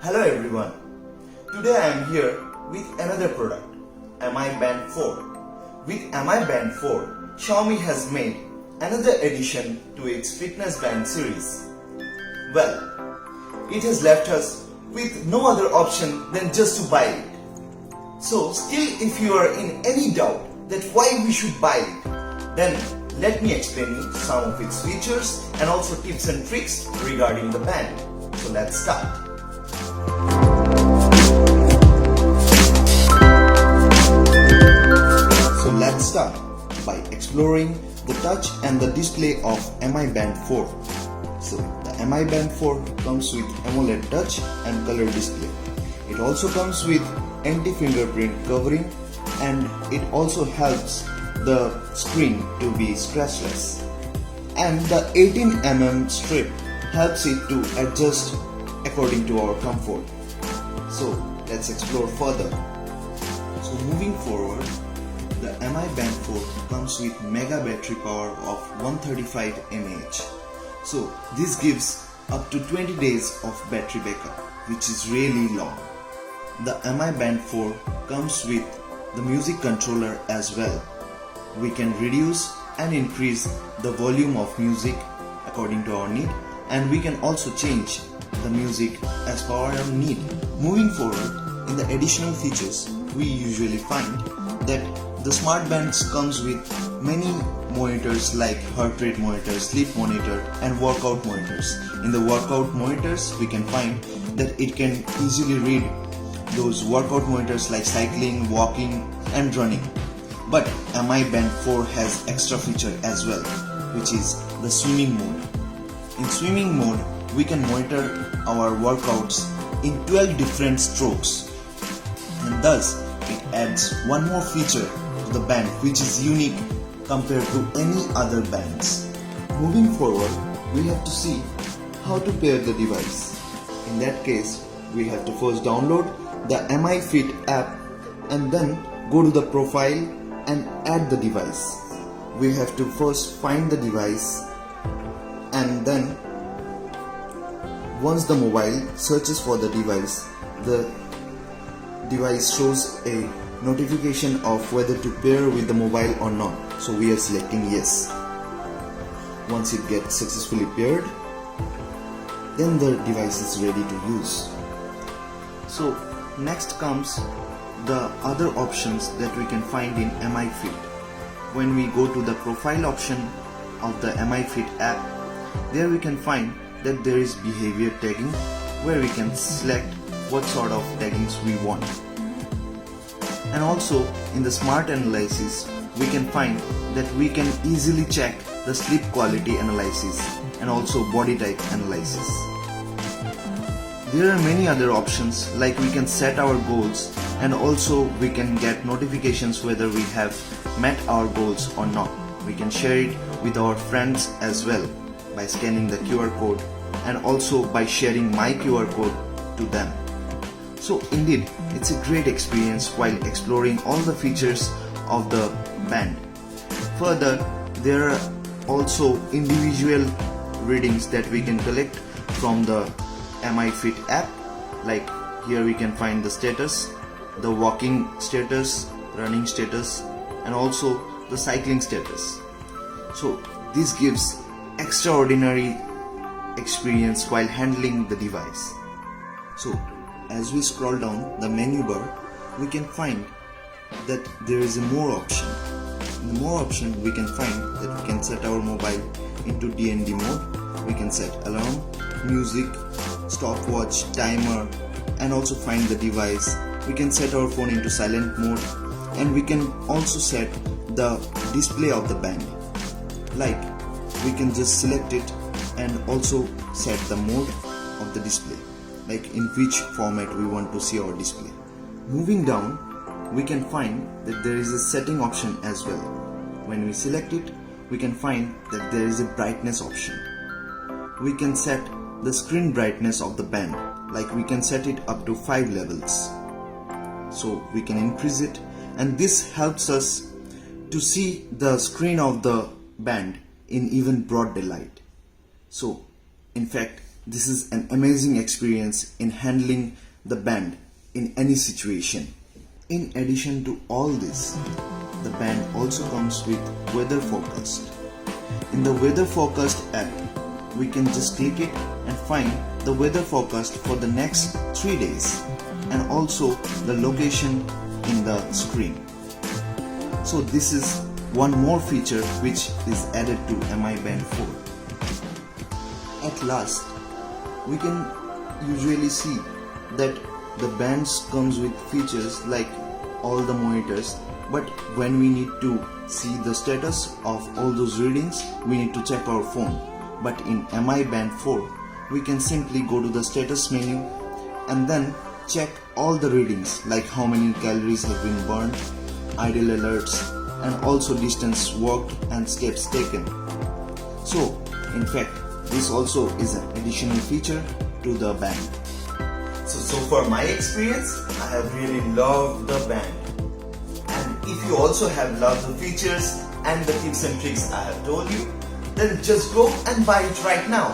Hello everyone. Today I am here with another product, Mi Band 4. With Mi Band 4, Xiaomi has made another addition to its fitness band series. Well, it has left us with no other option than just to buy it. So still, if you are in any doubt that why we should buy it, then let me explain you some of its features and also tips and tricks regarding the band. So let's start. So let's start by exploring the touch and the display of Mi Band 4. So the Mi Band 4 comes with AMOLED touch and color display. It also comes with anti-fingerprint covering, and it also helps the screen to be scratchless. And the 18mm strip helps it to adjust according to our comfort. So let's explore further. So moving forward, the Mi Band 4 comes with mega battery power of 135 mAh. So this gives up to 20 days of battery backup, which is really long. The Mi Band 4 comes with the music controller as well. We can reduce and increase the volume of music according to our need, and we can also change the music as per our need. Moving forward, in the additional features, we usually find that the smart bands comes with many monitors like heart rate monitor, sleep monitor and workout monitors. In the workout monitors, we can find that it can easily read those workout monitors like cycling, walking and running. But Mi Band 4 has extra feature as well, which is the swimming mode. In swimming mode, we can monitor our workouts in 12 different strokes, and thus it adds one more feature to the band which is unique compared to any other bands. Moving forward, we have to see how to pair the device. In that case, we have to first download the Mi Fit app and then go to the profile and add the device. We have to first find the device, and then once the mobile searches for the device shows a notification of whether to pair with the mobile or not. So we are selecting yes. Once it gets successfully paired, then the device is ready to use. So next comes the other options that we can find in Mi Fit. When we go to the profile option of the Mi Fit app, there we can find that there is behavior tagging, where we can select what sort of taggings we want. And also in the smart analysis, we can find that we can easily check the sleep quality analysis and also body type analysis. There are many other options, like we can set our goals, and also we can get notifications whether we have met our goals or not. We can share it with our friends as well by scanning the QR code, and also by sharing my QR code to them. So indeed, it's a great experience while exploring all the features of the band. Further, there are also individual readings that we can collect from the Mi Fit app. Like here we can find the status, the walking status, running status and also the cycling status. So this gives extraordinary experience while handling the device. So as we scroll down the menu bar, we can find that there is a more option. In the more option, we can find that we can set our mobile into DND mode. We can set alarm, music, stopwatch, timer, and also find the device. We can set our phone into silent mode, and we can also set the display of the band. Like we can just select it and also set the mode of the display, like in which format we want to see our display. Moving down, we can find that there is a setting option as well. When we select it, we can find that there is a brightness option. We can set the screen brightness of the band, like we can set it up to 5 levels. So we can increase it, and this helps us to see the screen of the band in even broad daylight. So in fact, This is an amazing experience in handling the band in any situation. In addition to all this, the band also comes with weather forecast. In the weather forecast app, we can just click it and find the weather forecast for the next 3 days and also the location in the screen. So this is one more feature which is added to MI Band 4. At last, we can usually see that the bands comes with features like all the monitors, but when we need to see the status of all those readings, we need to check our phone. But in MI Band 4, we can simply go to the status menu and then check all the readings like how many calories have been burned, idle alerts, and also distance walked and steps taken. So, in fact, this also is an additional feature to the band. So far my experience, I have really loved the band. And if you also have loved the features and the tips and tricks I have told you, then just go and buy it right now.